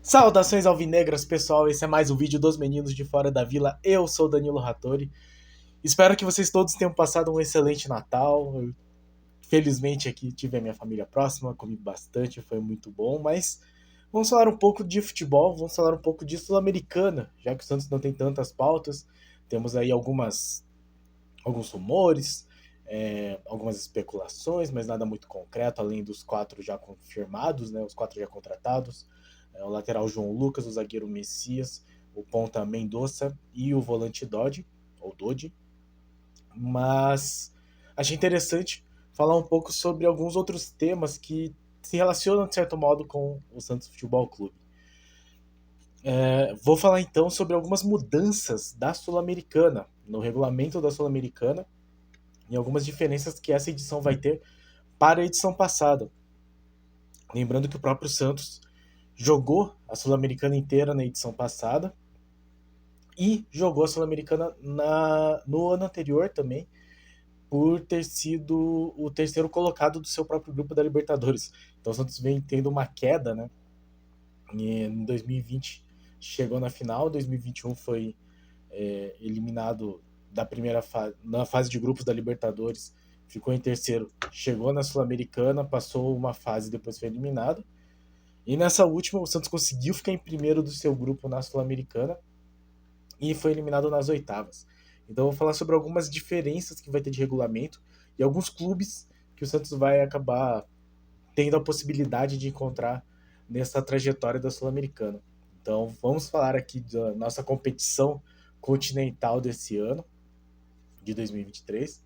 Saudações alvinegras, pessoal. Esse é mais um vídeo dos meninos de Fora da Vila. Eu sou Danilo Rattori. Espero que vocês todos tenham passado um excelente Natal. Felizmente aqui tive a minha família próxima, comi bastante, foi muito bom. Mas vamos falar um pouco de futebol, vamos falar um pouco de Sul-Americana, já que o Santos não tem tantas pautas. Temos aí alguns rumores, algumas especulações, mas nada muito concreto, além dos 4 já confirmados, né, os 4 já contratados. O lateral João Lucas, o zagueiro Messias, o ponta Mendonça e o volante Dodge, ou Dodge. Mas achei interessante falar um pouco sobre alguns outros temas que se relacionam, de certo modo, com o Santos Futebol Clube. Vou falar então sobre algumas mudanças da Sul-Americana, no regulamento da Sul-Americana, e algumas diferenças que essa edição vai ter para a edição passada. Lembrando que o próprio Santos jogou a Sul-Americana inteira na edição passada e jogou a Sul-Americana no ano anterior também, por ter sido o terceiro colocado do seu próprio grupo da Libertadores. Então o Santos vem tendo uma queda, né? E em 2020 chegou na final, 2021 foi eliminado da primeira fase, na fase de grupos da Libertadores, ficou em terceiro, chegou na Sul-Americana, passou uma fase e depois foi eliminado. E nessa última, o Santos conseguiu ficar em primeiro do seu grupo na Sul-Americana e foi eliminado nas oitavas. Então eu vou falar sobre algumas diferenças que vai ter de regulamento e alguns clubes que o Santos vai acabar tendo a possibilidade de encontrar nessa trajetória da Sul-Americana. Então vamos falar aqui da nossa competição continental desse ano, de 2023,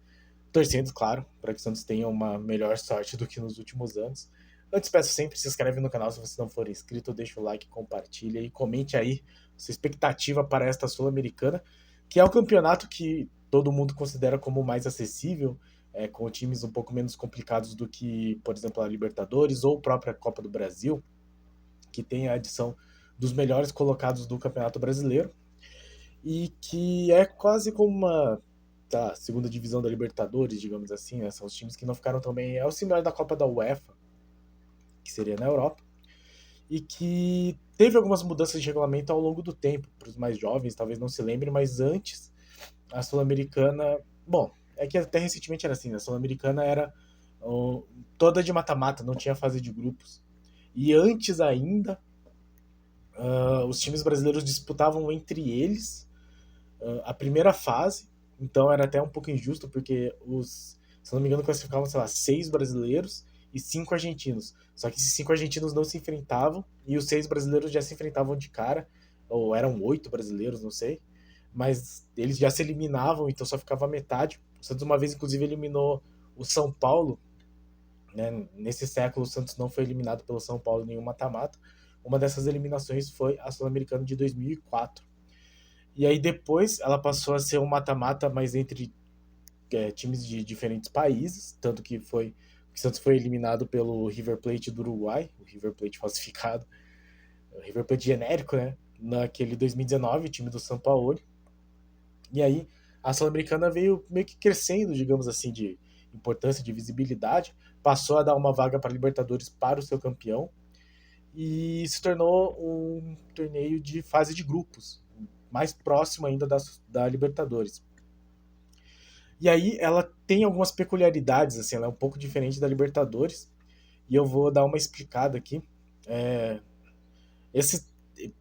torcendo, claro, para que o Santos tenha uma melhor sorte do que nos últimos anos. Antes, peço sempre, se inscreve no canal se você não for inscrito, deixa o like, compartilha e comente aí sua expectativa para esta Sul-Americana, que é o campeonato que todo mundo considera como mais acessível, com times um pouco menos complicados do que, por exemplo, a Libertadores ou a própria Copa do Brasil, que tem a adição dos melhores colocados do Campeonato Brasileiro, e que é quase como uma segunda divisão da Libertadores, digamos assim, né? São os times que não ficaram tão bem. É o similar da Copa da UEFA, que seria na Europa, e que teve algumas mudanças de regulamento ao longo do tempo. Para os mais jovens, talvez não se lembrem, mas antes a Sul-Americana... Bom, é que até recentemente era assim, né? A Sul-Americana era toda de mata-mata, não tinha fase de grupos. E antes ainda, os times brasileiros disputavam entre eles a primeira fase, então era até um pouco injusto, porque se não me engano, classificavam, sei lá, 6 brasileiros e 5 argentinos. Só que esses 5 argentinos não se enfrentavam e os 6 brasileiros já se enfrentavam de cara, ou eram 8 brasileiros, não sei. Mas eles já se eliminavam, então só ficava a metade. O Santos uma vez, inclusive, eliminou o São Paulo, né? Nesse século, o Santos não foi eliminado pelo São Paulo em nenhum mata-mata. Uma dessas eliminações foi a Sul-Americana de 2004. E aí depois ela passou a ser um mata-mata, mas entre times de diferentes países, tanto que o Santos foi eliminado pelo River Plate do Uruguai, o River Plate falsificado, o River Plate genérico, né? Naquele 2019, time do São Paulo. E aí a Sul-Americana veio meio que crescendo, digamos assim, de importância, de visibilidade, passou a dar uma vaga para a Libertadores para o seu campeão e se tornou um torneio de fase de grupos, mais próximo ainda da Libertadores. E aí ela tem algumas peculiaridades, assim, ela é um pouco diferente da Libertadores, e eu vou dar uma explicada aqui.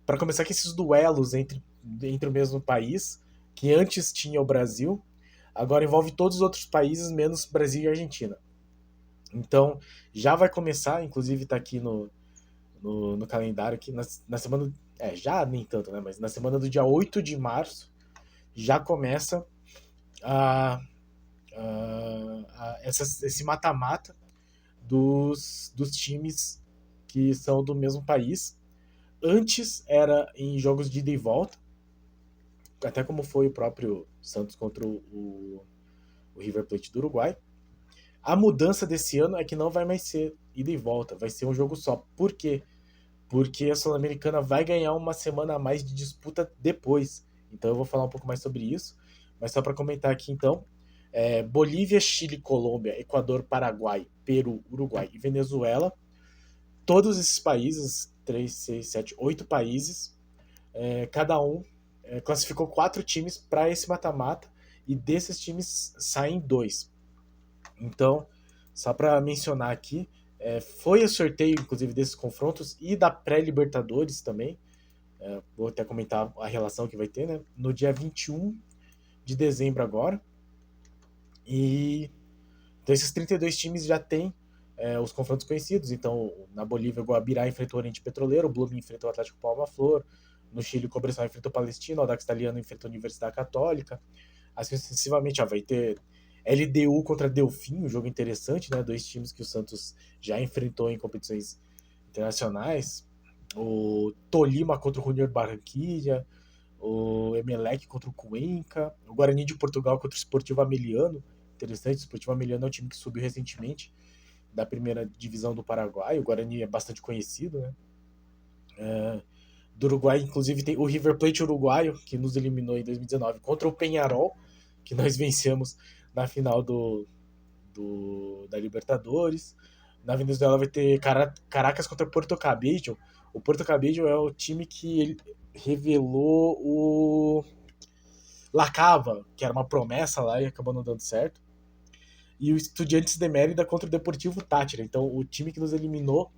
Para começar, que esses duelos entre o mesmo país, que antes tinha o Brasil, agora envolve todos os outros países, menos Brasil e Argentina. Então, já vai começar, inclusive está aqui no calendário, aqui na semana... já nem tanto, né? Mas na semana do dia 8 de março, já começa esse mata-mata dos times que são do mesmo país. Antes era em jogos de ida e volta, até como foi o próprio Santos contra o River Plate do Uruguai. A mudança desse ano é que não vai mais ser ida e volta, vai ser um jogo só. Por quê? Porque a Sul-Americana vai ganhar uma semana a mais de disputa depois. Então eu vou falar um pouco mais sobre isso. Mas só para comentar aqui então, Bolívia, Chile, Colômbia, Equador, Paraguai, Peru, Uruguai e Venezuela. Todos esses países, 3, 6, 7, 8 países, cada um classificou 4 times para esse mata-mata, e desses times saem 2. Então, só para mencionar aqui, foi o sorteio, inclusive, desses confrontos e da pré-Libertadores também. Vou até comentar a relação que vai ter, né? No dia 21 de dezembro agora. E então esses 32 times já têm os confrontos conhecidos. Então, na Bolívia, o Guabirá enfrentou o Oriente Petroleiro, o Blooming enfrentou o Atlético Palma-Flor, no Chile, o Cobresal enfrentou o Palestino, o Audax Italiano enfrentou a Universidade Católica. Assim sucessivamente, vai ter LDU contra Delfim, um jogo interessante, né? 2 times que o Santos já enfrentou em competições internacionais. O Tolima contra o Junior Barranquilla, o Emelec contra o Cuenca, o Guarani de Portugal contra o Sportivo Ameliano. Interessante, o Sportivo Ameliano é um time que subiu recentemente da primeira divisão do Paraguai. O Guarani é bastante conhecido, né? Do Uruguai, inclusive, tem o River Plate uruguaio, que nos eliminou em 2019 contra o Peñarol, que nós vencemos na final da Libertadores. Na Venezuela vai ter Caracas contra Porto Cabello. O Porto Cabello é o time que revelou o Lacava, que era uma promessa lá e acabou não dando certo. E o Estudiantes de Mérida contra o Deportivo Táchira. Então, o time que nos eliminou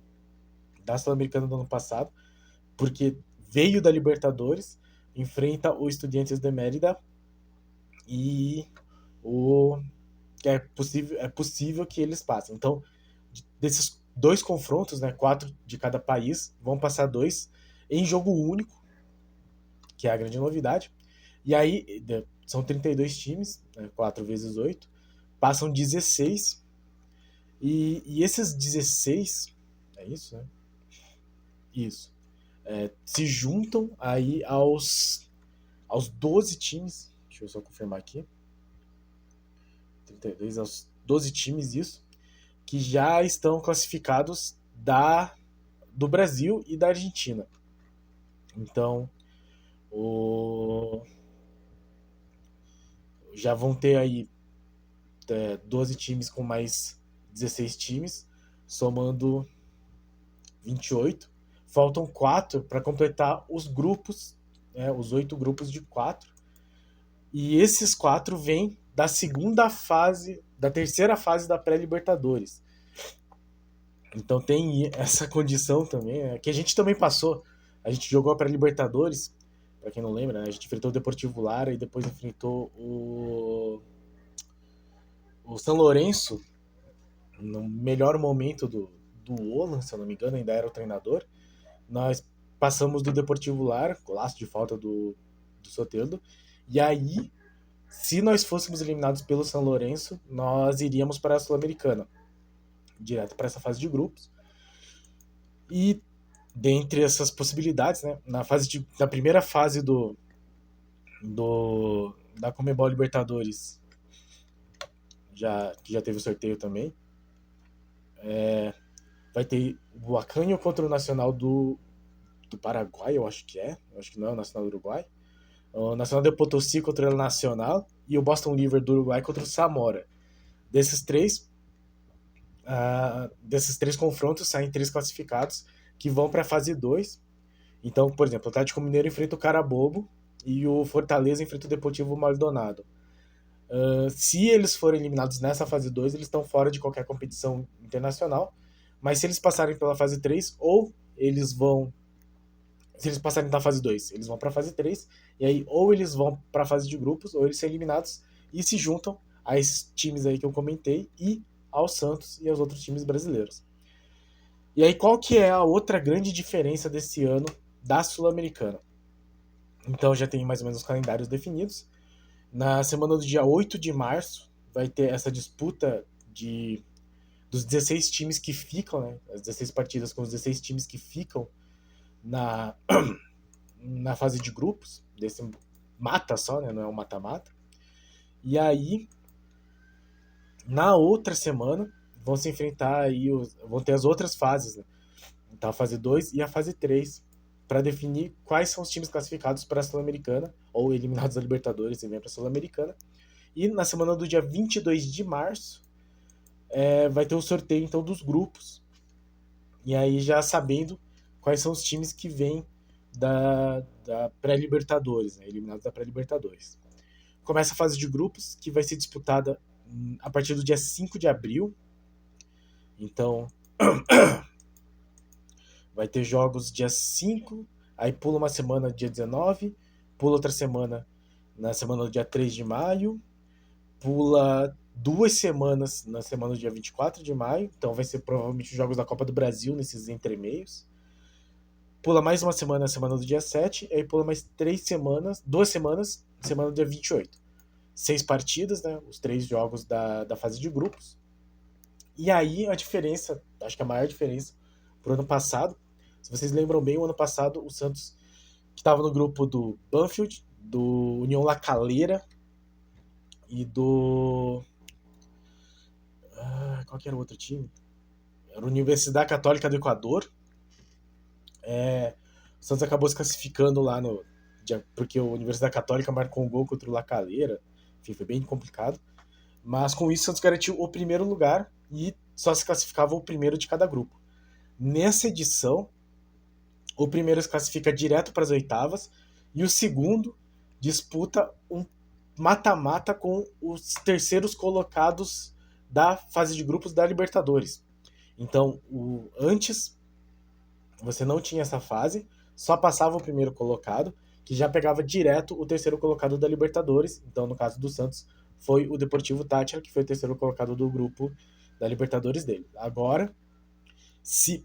da Sul-Americana do ano passado, porque veio da Libertadores, enfrenta o Estudiantes de Mérida, e é possível que eles passem. Então, desses 2 confrontos, né, 4 de cada país, vão passar 2 em jogo único, que é a grande novidade. E aí, são 32 times, né, 4 vezes 8, passam 16, e esses 16, é isso, né? Isso. Se juntam aí aos 12 times, deixa eu só confirmar aqui, 32 aos 12 times, isso, que já estão classificados do Brasil e da Argentina. Então, já vão ter aí 12 times com mais 16 times, somando 28. Faltam 4 para completar os grupos, os 8 grupos de 4. E esses 4 vêm da terceira fase da pré-Libertadores. Então tem essa condição também, né, que a gente também passou. A gente jogou a pré-Libertadores, para quem não lembra, né, a gente enfrentou o Deportivo Lara e depois enfrentou o São Lourenço no melhor momento do Olan, se eu não me engano, ainda era o treinador. Nós passamos do Deportivo Lara, golaço de falta do Soteldo, e aí, se nós fôssemos eliminados pelo São Lourenço, nós iríamos para a Sul-Americana, direto para essa fase de grupos. E dentre essas possibilidades, né, na primeira fase da Conmebol Libertadores, que já teve o sorteio também, vai ter o Acanho contra o Nacional do Paraguai, eu acho que não é o Nacional do Uruguai, o Nacional de Potosí contra o Nacional e o Boston River do Uruguai contra o Zamora. Desses três confrontos saem 3 classificados que vão para a fase 2. Então, por exemplo, o Atlético Mineiro enfrenta o Carabobo e o Fortaleza enfrenta o Deportivo Maldonado. Se eles forem eliminados nessa fase 2, eles estão fora de qualquer competição internacional, mas se eles passarem pela fase 3, se eles passarem na fase 2, eles vão para a fase 3, e aí ou eles vão para a fase de grupos, ou eles são eliminados e se juntam a esses times aí que eu comentei e ao Santos e aos outros times brasileiros. E aí qual que é a outra grande diferença desse ano da Sul-Americana? Então já tem mais ou menos os calendários definidos. Na semana do dia 8 de março vai ter essa disputa dos 16 times que ficam, né? As 16 partidas com os 16 times que ficam na fase de grupos, desse mata só, né? Não é um mata-mata. E aí, na outra semana, vão se enfrentar aí, vão ter as outras fases, né? Então a fase 2 e a fase 3, para definir quais são os times classificados para a Sul-Americana, ou eliminados da Libertadores e vem para a Sul-Americana, E na semana do dia 22 de março, vai ter o sorteio então dos grupos. E aí já sabendo quais são os times que vêm da pré-Libertadores, né, eliminados da pré-Libertadores. Começa a fase de grupos, que vai ser disputada a partir do dia 5 de abril. Então, vai ter jogos dia 5, aí pula uma semana dia 19, pula outra semana na semana do dia 3 de maio, pula 2 semanas na semana do dia 24 de maio, então vai ser provavelmente os jogos da Copa do Brasil nesses entremeios. Pula mais uma semana na semana do dia 7, aí pula mais 3 semanas, 2 semanas, semana do dia 28. 6 partidas, né? Os 3 jogos da fase de grupos. E aí a diferença, acho que a maior diferença pro ano passado, se vocês lembram bem, o ano passado o Santos, que estava no grupo do Banfield, do União La Calera e do... qual que era o outro time? Era a Universidade Católica do Equador. O Santos acabou se classificando lá porque a Universidade Católica marcou um gol contra o La Calera. Enfim, foi bem complicado. Mas com isso o Santos garantiu o primeiro lugar e só se classificava o primeiro de cada grupo. Nessa edição, o primeiro se classifica direto para as oitavas e o segundo disputa um mata-mata com os terceiros colocados da fase de grupos da Libertadores. Então, antes você não tinha essa fase, só passava o primeiro colocado, que já pegava direto o terceiro colocado da Libertadores. Então, no caso do Santos, foi o Deportivo Táchira, que foi o terceiro colocado do grupo da Libertadores dele. Agora, se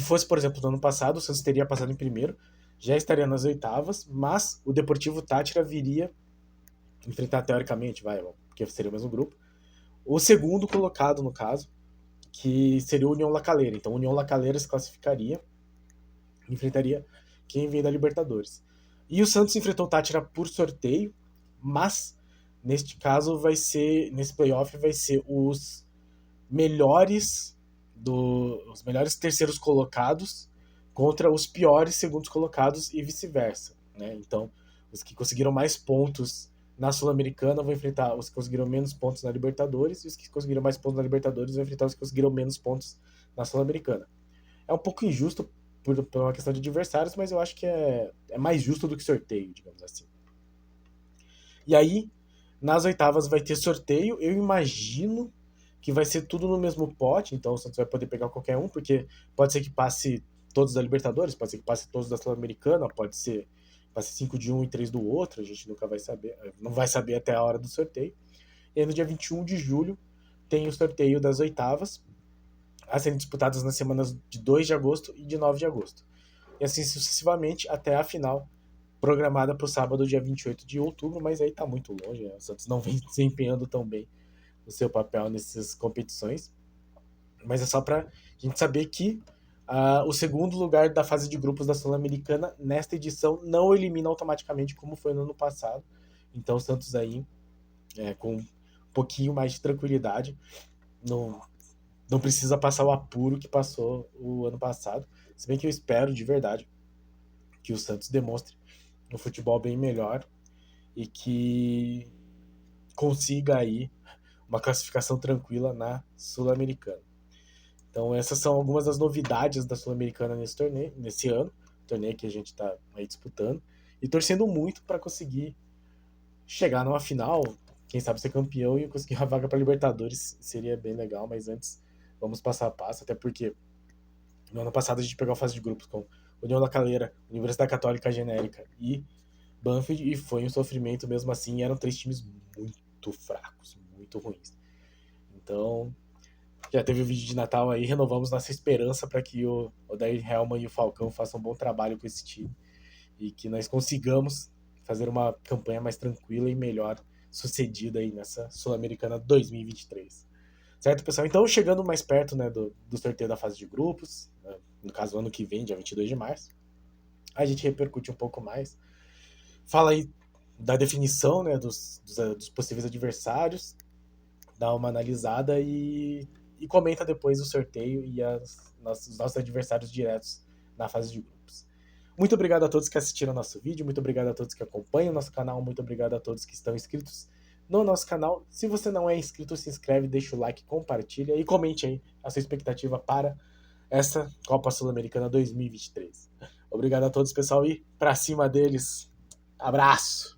fosse, por exemplo, no ano passado, o Santos teria passado em primeiro, já estaria nas oitavas, mas o Deportivo Táchira viria enfrentar, teoricamente, porque seria o mesmo grupo, o segundo colocado, no caso, que seria o União La Calera. Então, o União La Calera se classificaria, enfrentaria quem vem da Libertadores. E o Santos enfrentou o Táchira por sorteio, mas neste caso nesse playoff vai ser os melhores terceiros colocados contra os piores segundos colocados e vice-versa, né? Então, os que conseguiram mais pontos na Sul-Americana vão enfrentar os que conseguiram menos pontos na Libertadores, e os que conseguiram mais pontos na Libertadores vão enfrentar os que conseguiram menos pontos na Sul-Americana. É um pouco injusto por uma questão de adversários, mas eu acho que é mais justo do que sorteio, digamos assim. E aí, nas oitavas vai ter sorteio. Eu imagino que vai ser tudo no mesmo pote, então o Santos vai poder pegar qualquer um, porque pode ser que passe todos da Libertadores, pode ser que passe todos da Sul-Americana, pode ser que passe 5 de um e 3 do outro, a gente nunca vai saber, não vai saber até a hora do sorteio. E aí no dia 21 de julho tem o sorteio das oitavas, a serem disputadas nas semanas de 2 de agosto e de 9 de agosto. E assim sucessivamente até a final, programada para o sábado, dia 28 de outubro, mas aí está muito longe, né? O Santos não vem desempenhando tão bem o seu papel nessas competições. Mas é só para a gente saber que o segundo lugar da fase de grupos da Sul-Americana, nesta edição, não elimina automaticamente como foi no ano passado. Então o Santos aí, com um pouquinho mais de tranquilidade, não precisa passar o apuro que passou o ano passado. Se bem que eu espero de verdade que o Santos demonstre um futebol bem melhor e que consiga aí uma classificação tranquila na Sul-Americana. Então essas são algumas das novidades da Sul-Americana nesse ano, torneio que a gente está aí disputando, e torcendo muito para conseguir chegar numa final, quem sabe ser campeão e conseguir uma vaga para Libertadores, seria bem legal, mas antes vamos passo a passo, até porque no ano passado a gente pegou a fase de grupos com União La Calera, Universidade Católica Genérica e Banfield, e foi um sofrimento mesmo assim, eram 3 times muito fracos, muito ruins. Então, já teve o vídeo de Natal aí, renovamos nossa esperança para que o Odair Helman e o Falcão façam um bom trabalho com esse time e que nós consigamos fazer uma campanha mais tranquila e melhor sucedida aí nessa Sul-Americana 2023. Certo, pessoal? Então, chegando mais perto, né, do sorteio da fase de grupos, né, no caso, ano que vem, dia 22 de março, a gente repercute um pouco mais. Fala aí da definição, né, dos possíveis adversários, dá uma analisada e comenta depois o sorteio e os nossos adversários diretos na fase de grupos. Muito obrigado a todos que assistiram nosso vídeo, muito obrigado a todos que acompanham o nosso canal, muito obrigado a todos que estão inscritos no nosso canal. Se você não é inscrito, se inscreve, deixa o like, compartilha e comente aí a sua expectativa para essa Copa Sul-Americana 2023. Obrigado a todos, pessoal, e pra cima deles. Abraço!